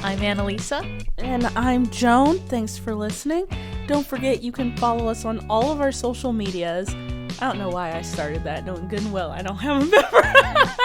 I'm Annalisa. And I'm Joan. Thanks for listening. Don't forget you can follow us on all of our social medias. I don't know why I started that, knowing good and well I don't have them memorized.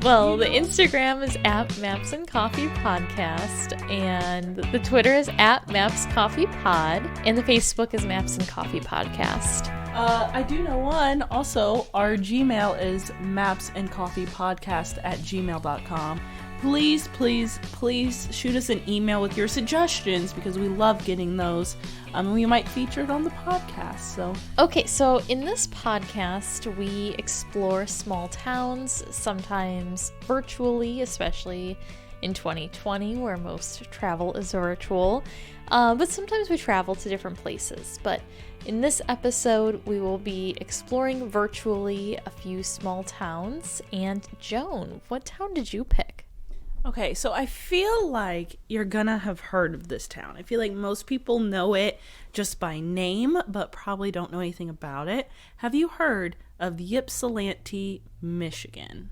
Well, the Instagram is at Maps and Coffee Podcast, and the Twitter is at Maps Coffee Pod, and the Facebook is Maps and Coffee Podcast. I do know one. Also, our Gmail is mapsandcoffeepodcast@gmail.com. Please, please, please shoot us an email with your suggestions because we love getting those. We might feature it on the podcast. Okay, so in this podcast, we explore small towns, sometimes virtually, especially in 2020 where most travel is virtual. But sometimes we travel to different places. But in this episode, we will be exploring virtually a few small towns. And Joan, what town did you pick? Okay, so I feel like you're gonna have heard of this town. I feel like most people know it just by name, but probably don't know anything about it. Have you heard of Ypsilanti, Michigan?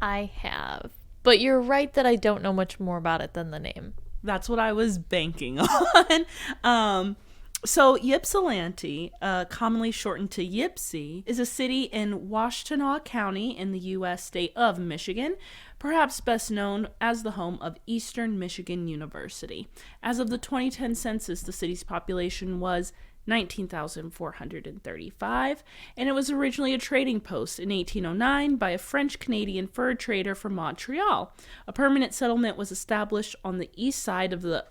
I have. But you're right that I don't know much more about it than the name. That's what I was banking on. So Ypsilanti, commonly shortened to Ypsi, is a city in Washtenaw County in the U.S. state of Michigan, perhaps best known as the home of Eastern Michigan University. As of the 2010 census, the city's population was 19,435, and it was originally a trading post in 1809 by a French-Canadian fur trader from Montreal. A permanent settlement was established on the east side of the...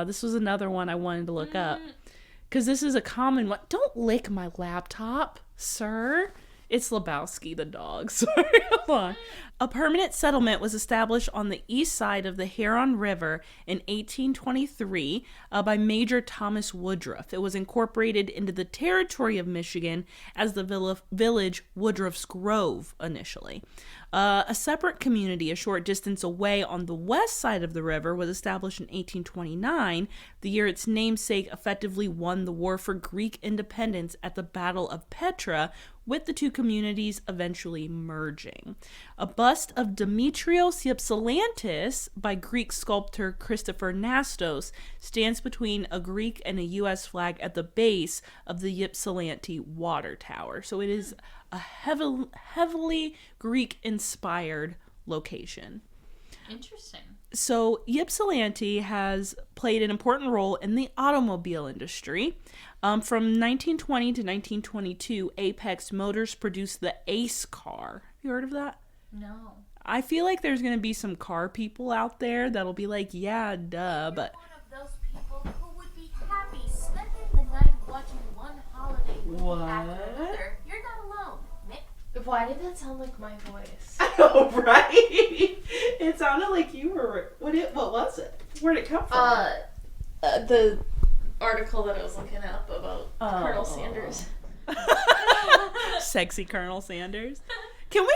this was another one I wanted to look up. Because this is a common one. Don't lick my laptop, sir. It's Lebowski the dog. Sorry, hold on. A permanent settlement was established on the east side of the Huron River in 1823 by Major Thomas Woodruff. It was incorporated into the territory of Michigan as the village Woodruff's Grove initially. A separate community a short distance away on the west side of the river was established in 1829, the year its namesake effectively won the war for Greek independence at the Battle of Petra, with the two communities eventually merging. A bust of Demetrios Ypsilantis by Greek sculptor Christopher Nastos stands between a Greek and a U.S. flag at the base of the Ypsilanti water tower. So it is a heavily Greek-inspired location. Interesting. So Ypsilanti has played an important role in the automobile industry. From 1920 to 1922, Apex Motors produced the Ace car. Have you heard of that? No. I feel like there's going to be some car people out there that'll be like, yeah, duh, but... You're one of those people who would be happy spending the night watching one holiday movie after another. You're not alone, Nick. Why did that sound like my voice? I know, right? It sounded like you were... What was it? Where'd it come from? The article that I was looking up about Colonel Sanders. Sexy Colonel Sanders. Can we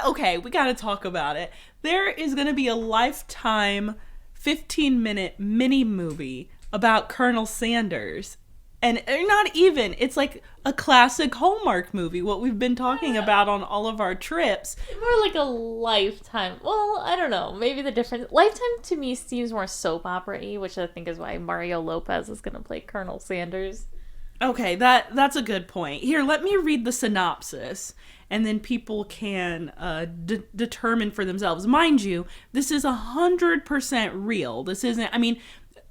okay, we gotta talk about it. There is gonna be a Lifetime 15-minute mini movie about Colonel Sanders. And not even, it's like a classic Hallmark movie, what we've been talking about on all of our trips. More like a Lifetime. Well, I don't know. Maybe the difference. Lifetime to me seems more soap opera-y, which I think is why Mario Lopez is going to play Colonel Sanders. Okay, that's a good point. Here, let me read the synopsis, and then people can determine for themselves. Mind you, this is 100% real. This isn't, I mean...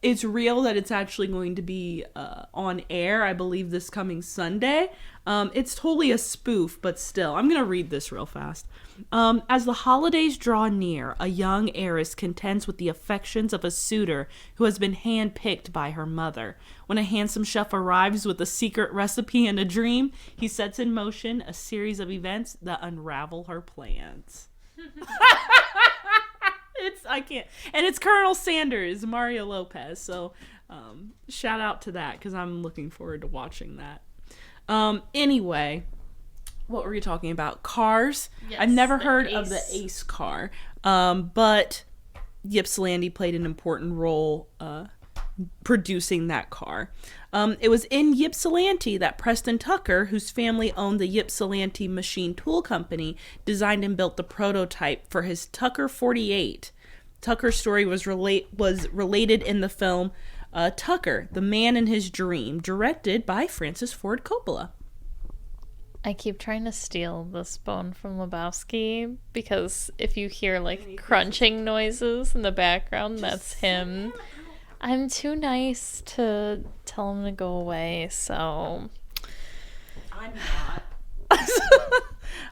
It's real that it's actually going to be on air, I believe, this coming Sunday. It's totally a spoof, but still. I'm going to read this real fast. As the holidays draw near, a young heiress contends with the affections of a suitor who has been handpicked by her mother. When a handsome chef arrives with a secret recipe and a dream, he sets in motion a series of events that unravel her plans. It's Colonel Sanders, Mario Lopez, so shout out to that because I'm looking forward to watching that. Anyway, what were you talking about? Cars? Yes, I've never heard Ace. of the Ace car, but Ypsilanti played an important role producing that car. It was in Ypsilanti that Preston Tucker, whose family owned the Ypsilanti Machine Tool Company, designed and built the prototype for his Tucker 48. Tucker's story was related in the film Tucker, The Man in His Dream, directed by Francis Ford Coppola. I keep trying to steal this bone from Lebowski because if you hear like crunching noises in the background, that's him. I'm too nice to tell him to go away, so... I'm not.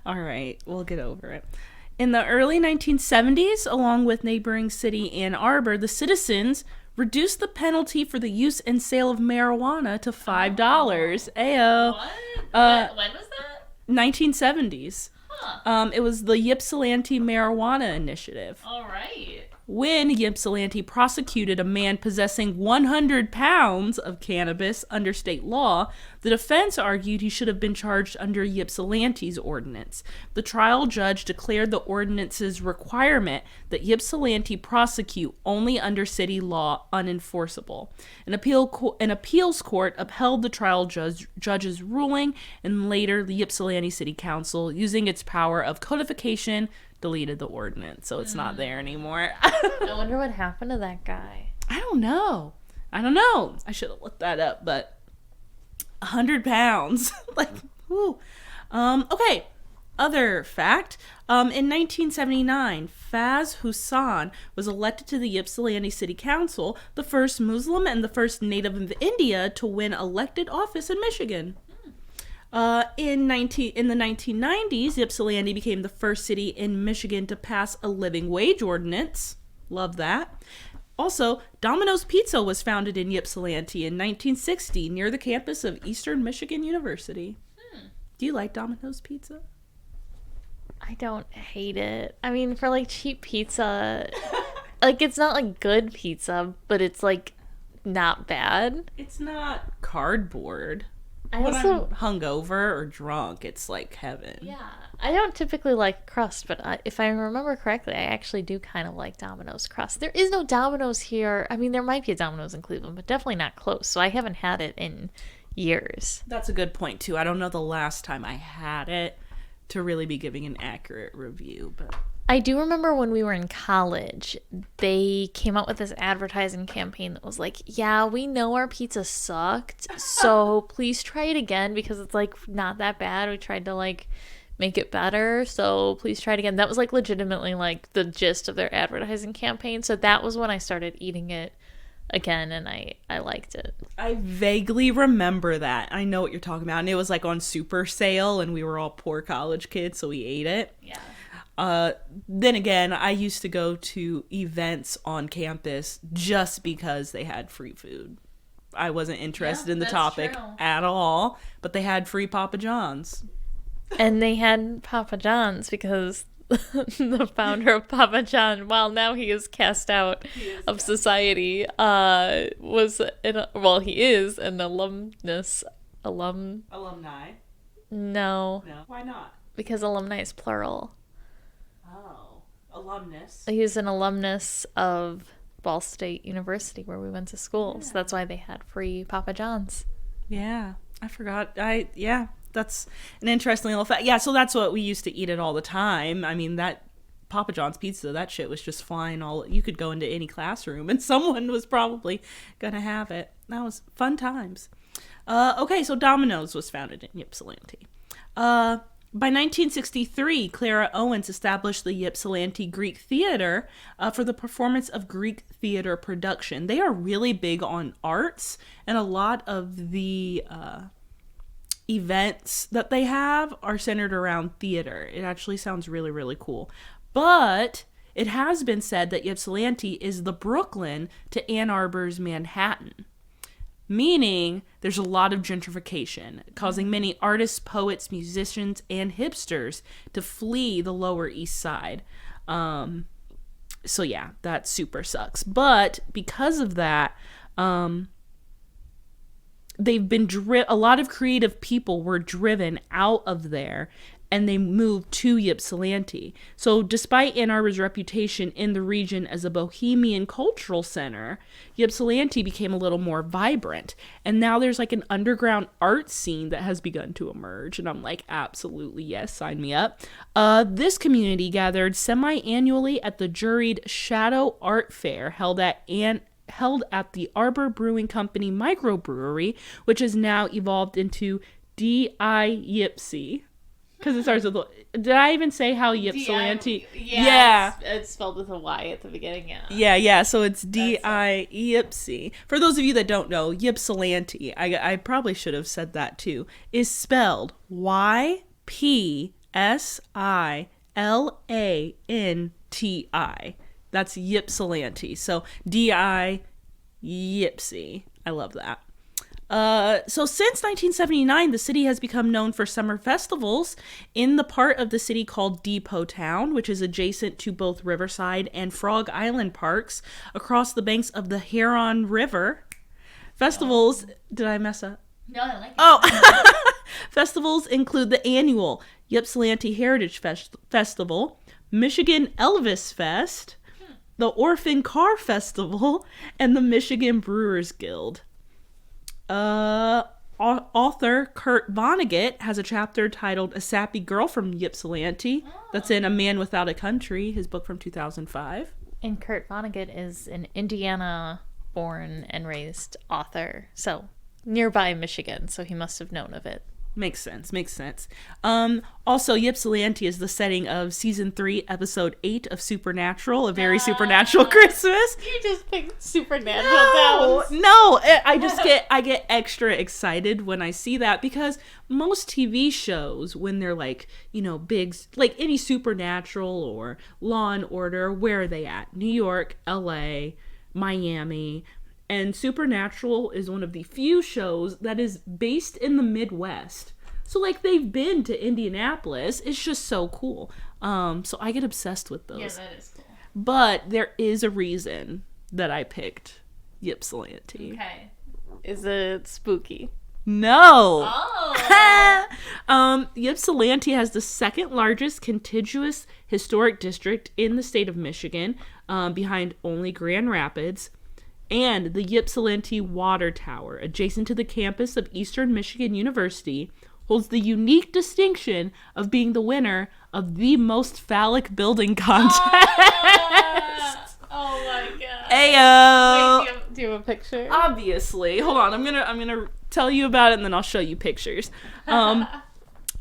All right, we'll get over it. In the early 1970s, along with neighboring city Ann Arbor, the citizens reduced the penalty for the use and sale of marijuana to $5. Ayo. What? When was that? 1970s. Huh. It was the Ypsilanti Marijuana Initiative. All right. When Ypsilanti prosecuted a man possessing 100 pounds of cannabis under state law, the defense argued he should have been charged under Ypsilanti's ordinance. The trial judge declared the ordinance's requirement that Ypsilanti prosecute only under city law unenforceable. An appeals court upheld the trial judge's ruling, and later the Ypsilanti City Council, using its power of codification, deleted the ordinance, so it's not there anymore. I wonder what happened to that guy. I don't know. I should have looked that up, but 100 pounds. Like, whoo. Okay, other fact. In 1979, Faz Hussain was elected to the Ypsilanti City Council, the first Muslim and the first native of India to win elected office in Michigan. In the 1990s, Ypsilanti became the first city in Michigan to pass a living wage ordinance. Love that. Also, Domino's Pizza was founded in Ypsilanti in 1960 near the campus of Eastern Michigan University. Do you like Domino's Pizza? I don't hate it. I mean, for like cheap pizza, like it's not like good pizza, but it's like not bad. It's not cardboard. I When also I'm hungover or drunk, it's like heaven. Yeah, I don't typically like crust, but if I remember correctly, I actually do kind of like Domino's crust. There is no Domino's here. I mean, there might be a Domino's in Cleveland, but definitely not close. So I haven't had it in years. That's a good point, too. I don't know the last time I had it to really be giving an accurate review, but... I do remember when we were in college, they came out with this advertising campaign that was like, yeah, we know our pizza sucked, so please try it again because it's like not that bad. We tried to like make it better, so please try it again. That was like legitimately like the gist of their advertising campaign. So that was when I started eating it again, and I liked it. I vaguely remember that. I know what you're talking about. And it was like on super sale, and we were all poor college kids, so we ate it. Yeah. Then again, I used to go to events on campus just because they had free food. I wasn't interested in the topic at all, but they had free Papa John's. And they had Papa John's because the founder of Papa John, while now he is cast out of society, he is an Alumni? No. Why not? Because alumni is plural. Oh, alumnus. He's an alumnus of Ball State University where we went to school. So that's why they had free Papa John's. Yeah, I forgot. That's an interesting little fact. Yeah, so that's what we used to eat it all the time. I mean, that Papa John's pizza, that shit was just flying all... You could go into any classroom and someone was probably gonna have it. That was fun times. Okay, so Domino's was founded in Ypsilanti. By 1963, Clara Owens established the Ypsilanti Greek Theater for the performance of Greek theater production. They are really big on arts, and a lot of the events that they have are centered around theater. It actually sounds really, really cool. But it has been said that Ypsilanti is the Brooklyn to Ann Arbor's Manhattan. Meaning there's a lot of gentrification, causing many artists, poets, musicians, and hipsters to flee the Lower East Side. So yeah, that super sucks. But because of that, they've been a lot of creative people were driven out of there, and they moved to Ypsilanti. So despite Ann Arbor's reputation in the region as a bohemian cultural center, Ypsilanti became a little more vibrant. And now there's like an underground art scene that has begun to emerge. And I'm like, absolutely, yes, sign me up. This community gathered semi-annually at the juried Shadow Art Fair held at the Arbor Brewing Company microbrewery, which has now evolved into D.I. Ypsi. Because it starts with... Did I even say how Ypsilanti... Yeah. It's spelled with a Y at the beginning, yeah. Yeah. So it's D.I. Ypsi. For those of you that don't know, Ypsilanti, I probably should have said that too, is spelled Y-P-S-I-L-A-N-T-I. That's Ypsilanti. So D.I. Ypsi. I love that. So since 1979, the city has become known for summer festivals in the part of the city called Depot Town, which is adjacent to both Riverside and Frog Island parks across the banks of the Huron River. Festivals... Did I mess up? No, I like it. Oh! Festivals include the annual Ypsilanti Heritage Festival, Michigan Elvis Fest, the Orphan Car Festival, and the Michigan Brewers Guild. Author Kurt Vonnegut has a chapter titled A Sappy Girl from Ypsilanti. That's in A Man Without a Country, his book from 2005. And Kurt Vonnegut is an Indiana-born and raised author, so nearby Michigan, so he must have known of it. Makes sense. Also, Ypsilanti is the setting of season 3, episode 8 of Supernatural, A Very Supernatural Christmas. You just picked Supernatural towns. No, I get extra excited when I see that, because most TV shows, when they're like, you know, big, like any Supernatural or Law and Order, where are they at? New York, LA, Miami. And Supernatural is one of the few shows that is based in the Midwest. So, like, they've been to Indianapolis. It's just so cool. So I get obsessed with those. Yeah, that is cool. But there is a reason that I picked Ypsilanti. Okay. Is it spooky? No! Oh! Ypsilanti has the second largest contiguous historic district in the state of Michigan, behind only Grand Rapids. And the Ypsilanti Water Tower, adjacent to the campus of Eastern Michigan University, holds the unique distinction of being the winner of the most phallic building contest. Oh my god. Ayo! Wait, do you have a picture? Obviously. Hold on, I'm gonna tell you about it and then I'll show you pictures.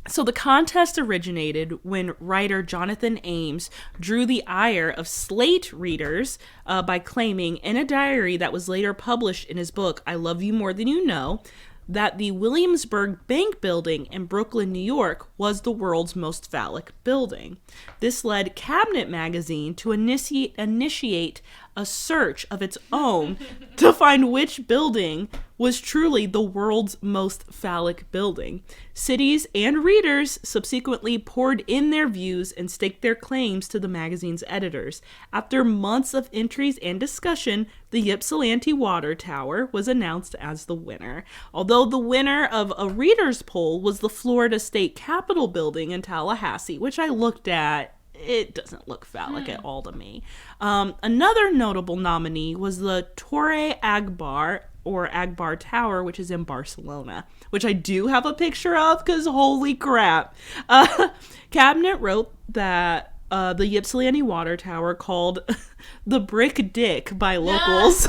So the contest originated when writer Jonathan Ames drew the ire of Slate readers by claiming in a diary that was later published in his book, I Love You More Than You Know, that the Williamsburg Bank Building in Brooklyn, New York, was the world's most phallic building. This led Cabinet Magazine to initiate a search of its own to find which building was truly the world's most phallic building. Cities and readers subsequently poured in their views and staked their claims to the magazine's editors. After months of entries and discussion, the Ypsilanti Water Tower was announced as the winner. Although the winner of a reader's poll was the Florida State Capitol building in Tallahassee, which I looked at. It doesn't look phallic at all to me. Another notable nominee was the Torre Agbar, or Agbar Tower, which is in Barcelona, which I do have a picture of because holy crap. Cabinet wrote that the Ypsilanti Water Tower, called the Brick Dick by locals,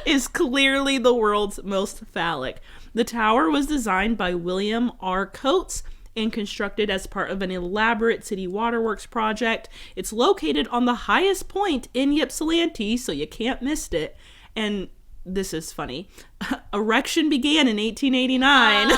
is clearly the world's most phallic. The tower was designed by William R. Coates and constructed as part of an elaborate city waterworks project. It's located on the highest point in Ypsilanti, so you can't miss it. And this is funny. Erection began in 1889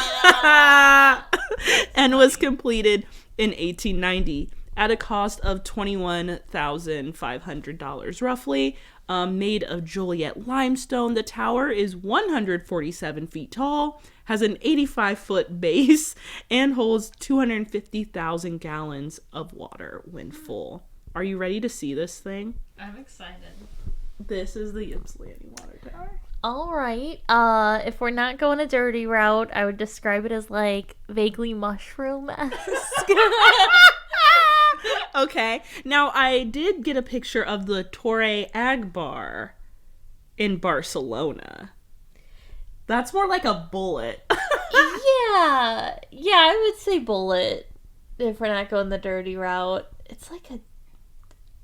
and was completed in 1890 at a cost of $21,500 roughly. Made of Joliet limestone, the tower is 147 feet tall, has an 85-foot base, and holds 250,000 gallons of water when full. Are you ready to see this thing? I'm excited. This is the Ypsilanti Water Tower. All right. If we're not going a dirty route, I would describe it as like vaguely mushroom-esque. Okay. Now, I did get a picture of the Torre Agbar in Barcelona. That's more like a bullet. Yeah, I would say bullet if we're not going the dirty route. It's like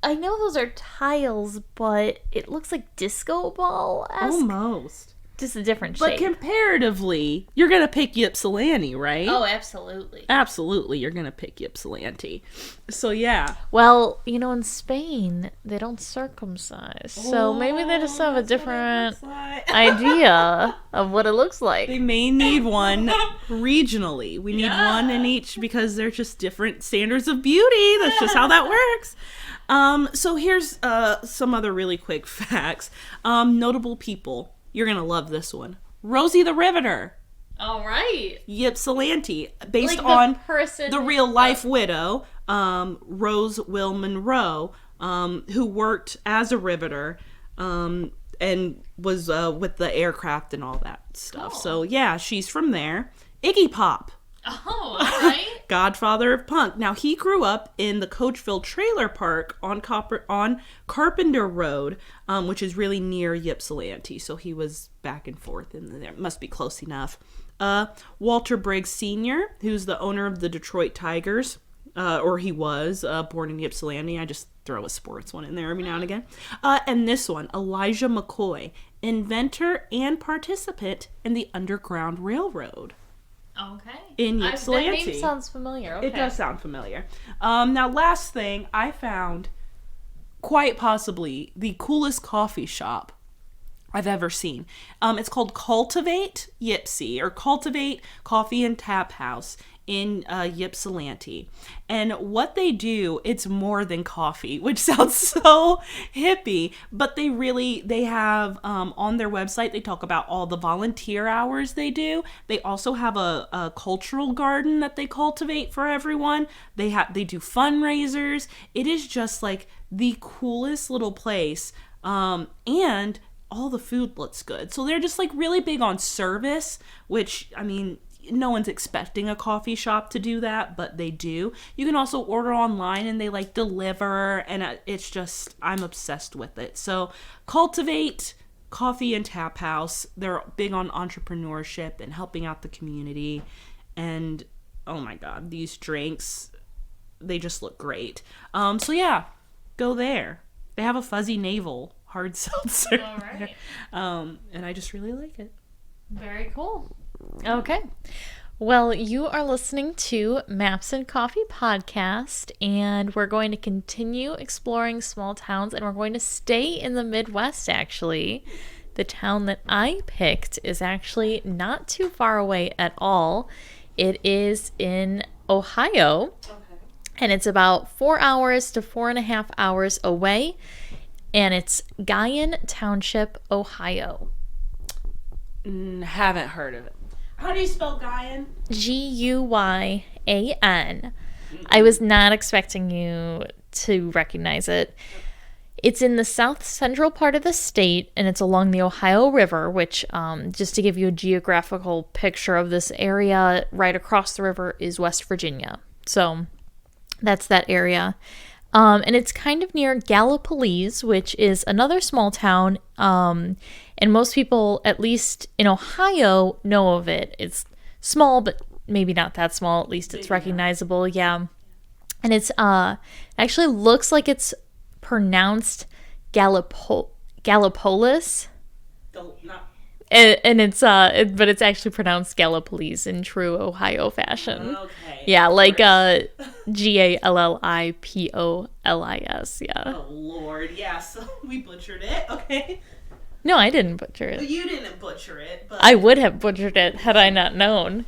I know those are tiles, but it looks like disco ball-esque. Almost. Just a different But shape. comparatively, you're going to pick Ypsilanti, right? Oh, absolutely. Absolutely, you're going to pick Ypsilanti. So, yeah. Well, in Spain, they don't circumcise. So maybe they just have a different idea of what it looks like. They may need one regionally. We need one in each because they're just different standards of beauty. That's just how that works. So here's some other really quick facts. Notable people. You're going to love this one. Rosie the Riveter. All right. Ypsilanti. Based Like on person the real life widow, Rose Will Monroe, who worked as a riveter and was with the aircraft and all that stuff. Cool. So, yeah, she's from there. Iggy Pop. Oh, all right. Godfather of punk. Now, he grew up in the Coachville Trailer Park on Carpenter Road, which is really near Ypsilanti. So he was back and forth in there. Must be close enough. Walter Briggs Sr., who's the owner of the Detroit Tigers, or he was born in Ypsilanti. I just throw a sports one in there every now and again. And this one, Elijah McCoy, inventor and participant in the Underground Railroad. Okay. In Ypsilanti. That name sounds familiar. Okay. It does sound familiar. Now, last thing, I found quite possibly the coolest coffee shop I've ever seen. It's called Cultivate Ypsi, or Cultivate Coffee and Tap House in Ypsilanti. And what they do, it's more than coffee, which sounds so hippie, but they have on their website, they talk about all the volunteer hours they do. They also have a cultural garden that they cultivate for everyone. They do fundraisers. It is just like the coolest little place. And all the food looks good. So they're just like really big on service, which, I mean, no one's expecting a coffee shop to do that, but they do. You can also order online and they like deliver, and it's just, I'm obsessed with it. So Cultivate Coffee and Tap House. They're big on entrepreneurship and helping out the community. And oh my God, these drinks, they just look great. So yeah, go there. They have a fuzzy navel hard seltzer. All right. And I just really like it. Very cool. Okay. Well, you are listening to Maps and Coffee podcast, and we're going to continue exploring small towns, and we're going to stay in the Midwest, actually. The town that I picked is actually not too far away at all. It is in Ohio, and it's about 4 hours to 4.5 hours away, and it's Guyan Township, Ohio. Haven't heard of it. How do you spell Guyan? Guyan. I was not expecting you to recognize it. It's in the south central part of the state, and it's along the Ohio River, which, just to give you a geographical picture of this area, right across the river is West Virginia. So that's that area. And it's kind of near Gallipolis, which is another small town, and most people, at least in Ohio, know of it. It's small, but maybe not that small. At least it's recognizable, yeah. And it's actually looks like it's pronounced Gallipolis. And it's but it's actually pronounced Gallipolis in true Ohio fashion. Okay. Yeah, like Gallipolis. Yeah. Oh Lord, yeah. So we butchered it. Okay. No, I didn't butcher it. You didn't butcher it, but I would have butchered it had I not known.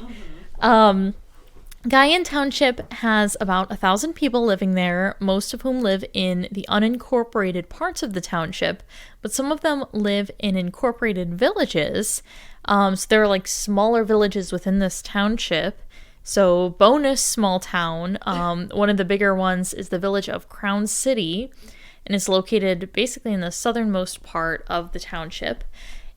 Guyan Township has about 1,000 people living there, most of whom live in the unincorporated parts of the township, but some of them live in incorporated villages. So there are like smaller villages within this township. So bonus small town, one of the bigger ones is the village of Crown City, and it's located basically in the southernmost part of the township.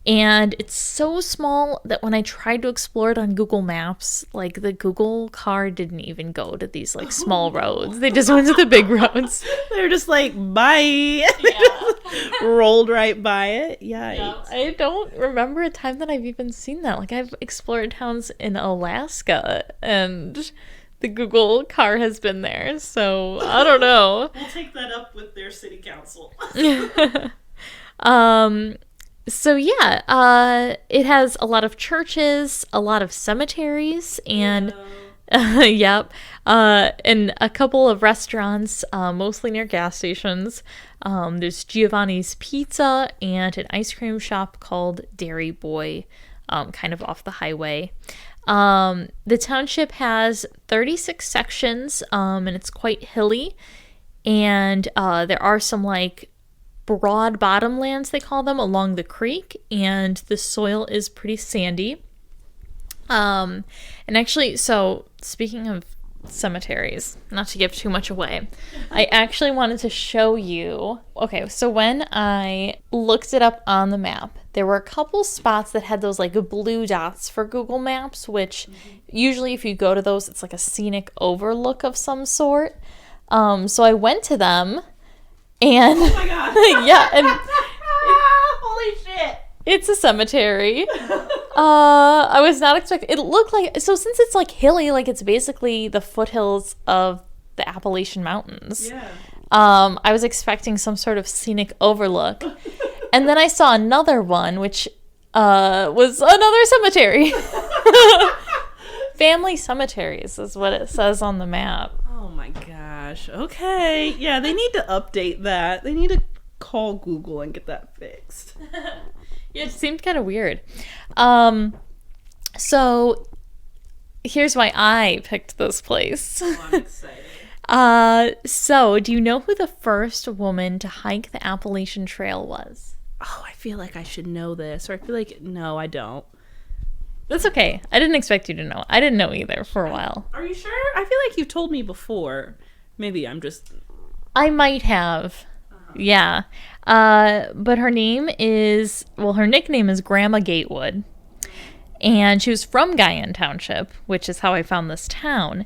And it's so small that when I tried to explore it on Google Maps, like the Google car didn't even go to these like small roads. They just went to the big roads. They're just like, bye. Yeah. Rolled right by it. Yikes. I don't remember a time that I've even seen that. Like I've explored towns in Alaska and the Google car has been there. So I don't know. We'll take that up with their city council. So yeah, it has a lot of churches, a lot of cemeteries, and yep, and a couple of restaurants, mostly near gas stations. There's Giovanni's Pizza and an ice cream shop called Dairy Boy, kind of off the highway. The township has 36 sections, and it's quite hilly, and there are some like broad bottomlands, they call them, along the creek, and the soil is pretty sandy. And actually, so speaking of cemeteries, not to give too much away, I actually wanted to show you. Okay, so when I looked it up on the map, there were a couple spots that had those like blue dots for Google Maps, which usually if you go to those, it's like a scenic overlook of some sort. So I went to them. And oh my god. Yeah, and holy shit. It's a cemetery. I was not expecting it looked like, so since it's like hilly, like it's basically the foothills of the Appalachian Mountains. Yeah. I was expecting some sort of scenic overlook. And then I saw another one which was another cemetery. Family cemeteries is what it says on the map. Oh my gosh. Okay. Yeah, they need to update that. They need to call Google and get that fixed. Yeah, it seemed kind of weird. So here's why I picked this place. Oh, I'm excited. So do you know who the first woman to hike the Appalachian Trail was? Oh, I feel like I should know this. Or I feel like, no, I don't. That's okay. I didn't expect you to know. I didn't know either for a while. Are you sure? I feel like you told me before. Maybe I'm just... I might have. Yeah. But her name is... Well, her nickname is Grandma Gatewood. And she was from Guyan Township, which is how I found this town.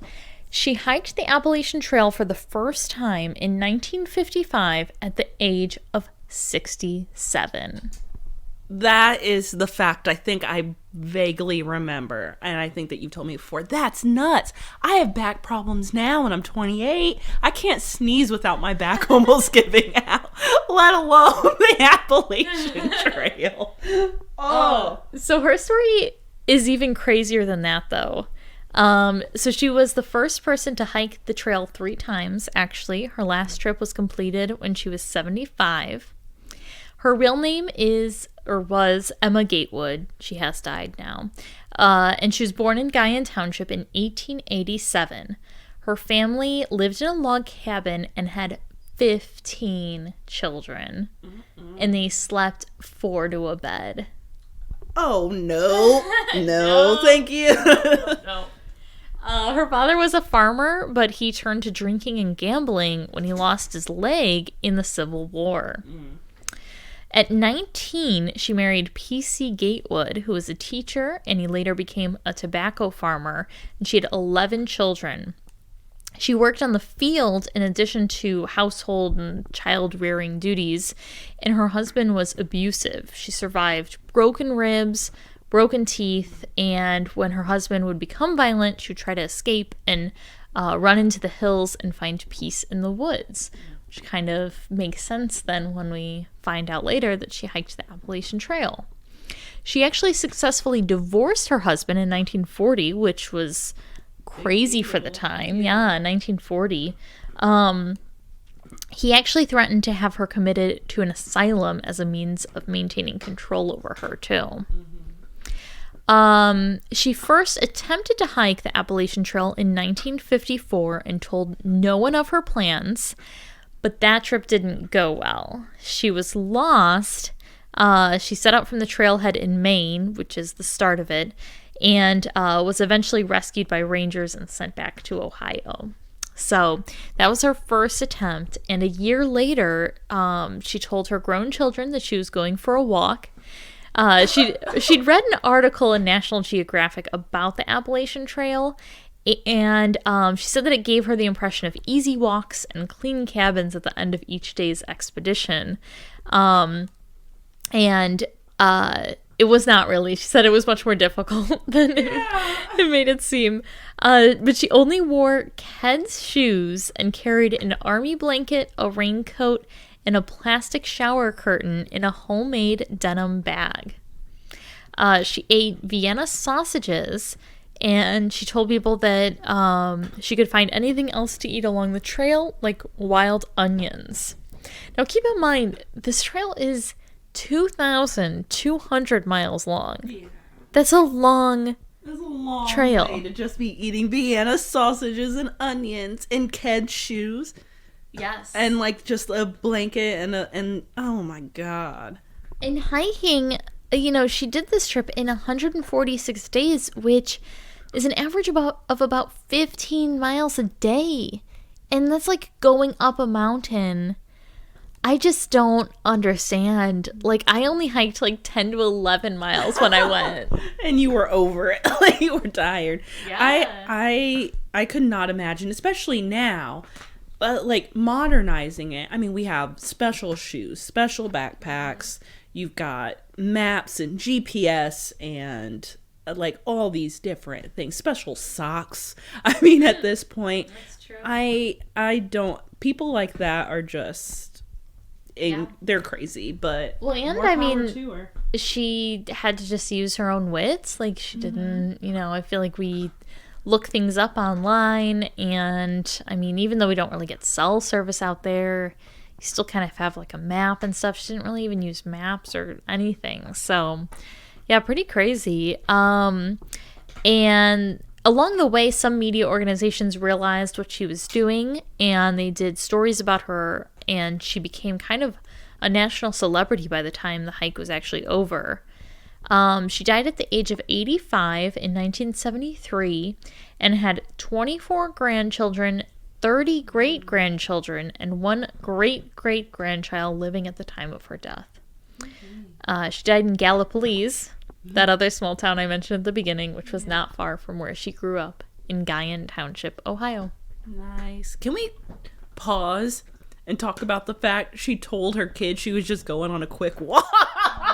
She hiked the Appalachian Trail for the first time in 1955 at the age of 67. That is the fact I think I vaguely remember. And I think that you told me before. That's nuts. I have back problems now and I'm 28. I can't sneeze without my back almost giving out, let alone the Appalachian Trail. Oh. So her story is even crazier than that, though. So she was the first person to hike the trail 3 times, actually. Her last trip was completed when she was 75. Her real name was Emma Gatewood. She has died now. And she was born in Guyan Township in 1887. Her family lived in a log cabin and had 15 children. Mm-mm. And they slept 4 to a bed. Oh, no. No, thank you. No. Her father was a farmer, but he turned to drinking and gambling when he lost his leg in the Civil War. Mm. At 19, she married P.C. Gatewood, who was a teacher, and he later became a tobacco farmer, and she had 11 children. She worked on the field in addition to household and child-rearing duties, and her husband was abusive. She survived broken ribs, broken teeth, and when her husband would become violent, she would try to escape and run into the hills and find peace in the woods. Which kind of makes sense then when we find out later that she hiked the Appalachian Trail. She actually successfully divorced her husband in 1940, which was crazy for the time. Yeah, 1940. He actually threatened to have her committed to an asylum as a means of maintaining control over her, too. She first attempted to hike the Appalachian Trail in 1954 and told no one of her plans. But that trip didn't go well. She was lost. She set out from the trailhead in Maine, which is the start of it, and was eventually rescued by rangers and sent back to Ohio. So that was her first attempt. And a year later, she told her grown children that she was going for a walk. She'd read an article in National Geographic about the Appalachian Trail, and she said that it gave her the impression of easy walks and clean cabins at the end of each day's expedition. It was not really. She said it was much more difficult than it made it seem. But she only wore Ked's shoes and carried an army blanket, a raincoat, and a plastic shower curtain in a homemade denim bag. She ate Vienna sausages, and she told people that she could find anything else to eat along the trail, like wild onions. Now, keep in mind, this trail is 2,200 miles long. Yeah. That's a long trail. Way to just be eating Vienna sausages and onions and Ked shoes. Yes. And like just a blanket and oh my God. And hiking, she did this trip in 146 days, which is an average of about 15 miles a day. And that's like going up a mountain. I just don't understand. Like, I only hiked like 10 to 11 miles when I went. And you were over it. Like, you were tired. Yeah. I could not imagine, especially now, like modernizing it. I mean, we have special shoes, special backpacks. You've got maps and GPS and like all these different things, special socks. I mean, at this point, that's true. I don't, people like that are just, they're crazy, but well, and I mean, she had to just use her own wits. Like, she didn't, I feel like we look things up online, and I mean, even though we don't really get cell service out there, you still kind of have like a map and stuff. She didn't really even use maps or anything. So yeah, pretty crazy. And along the way, some media organizations realized what she was doing, and they did stories about her, and she became kind of a national celebrity by the time the hike was actually over. She died at the age of 85 in 1973 and had 24 grandchildren, 30 great-grandchildren, and 1 great-great-grandchild living at the time of her death. She died in Gallipolis, that other small town I mentioned at the beginning, which was not far from where she grew up, in Guyan Township, Ohio. Nice. Can we pause and talk about the fact she told her kid she was just going on a quick walk?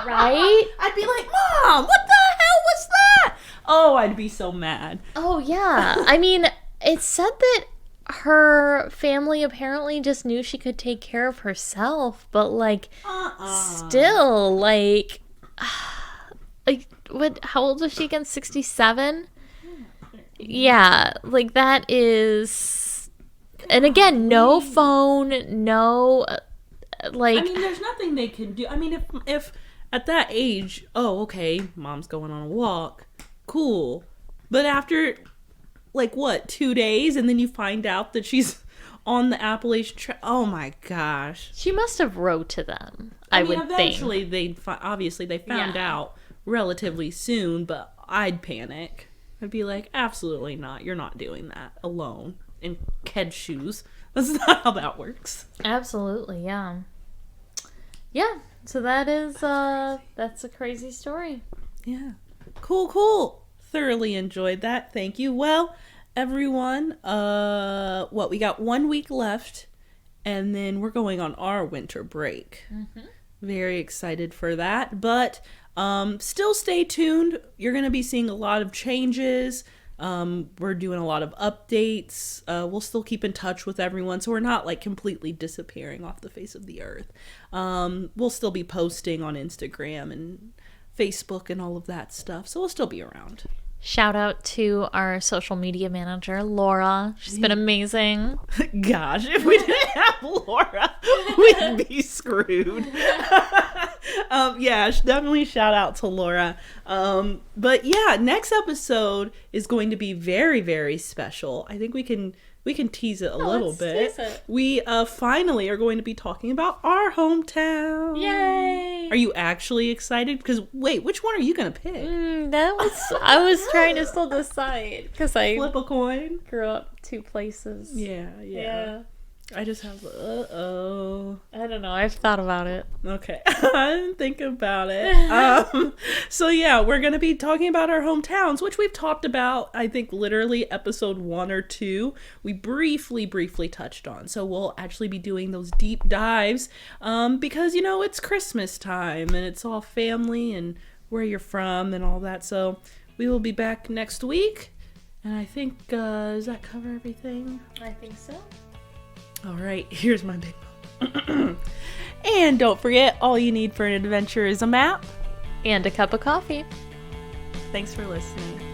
Right? I'd be like, Mom, what the hell was that? Oh, I'd be so mad. Oh, yeah. I mean, it said that her family apparently just knew she could take care of herself, but like, still, like, what? How old was she again? 67? Yeah, like that is, and again, no phone, no, like. I mean, there's nothing they can do. I mean, if at that age, oh, okay, Mom's going on a walk, cool, but after, like, what, 2 days, and then you find out that she's on the Appalachian Trail. Oh my gosh. She must have wrote to them. I mean, would eventually think. Obviously they found out relatively soon, but I'd panic. I'd be like, absolutely not. You're not doing that alone in kid shoes. That's not how that works. Absolutely, yeah. Yeah, so that is, that's a crazy story. Yeah. Cool. Thoroughly enjoyed that. Thank you. Well, everyone, we got 1 week left, and then we're going on our winter break. Very excited for that, but still stay tuned. You're going to be seeing a lot of changes. We're doing a lot of updates. We'll still keep in touch with everyone, so we're not like completely disappearing off the face of the earth. We'll still be posting on Instagram and Facebook and all of that stuff, so we'll still be around. Shout out to our social media manager, Laura. She's been amazing. Gosh, if we didn't have Laura, we'd be screwed. Definitely shout out to Laura. But yeah, next episode is going to be very, very special. I think we can tease it a little bit. Tease it. We finally are going to be talking about our hometown. Yay! Are you actually excited? Because wait, which one are you gonna pick? I was trying to still decide because I flip a coin. grew up 2 places. Yeah. I just have uh-oh. I don't know. I've thought about it. Okay. I didn't think about it. So yeah, we're going to be talking about our hometowns, which we've talked about, I think, literally episode 1 or 2. We briefly touched on. So we'll actually be doing those deep dives because, it's Christmas time and it's all family and where you're from and all that. So we will be back next week. And I think, does that cover everything? I think so. All right, here's my big one. And don't forget, all you need for an adventure is a map And a cup of coffee. Thanks for listening.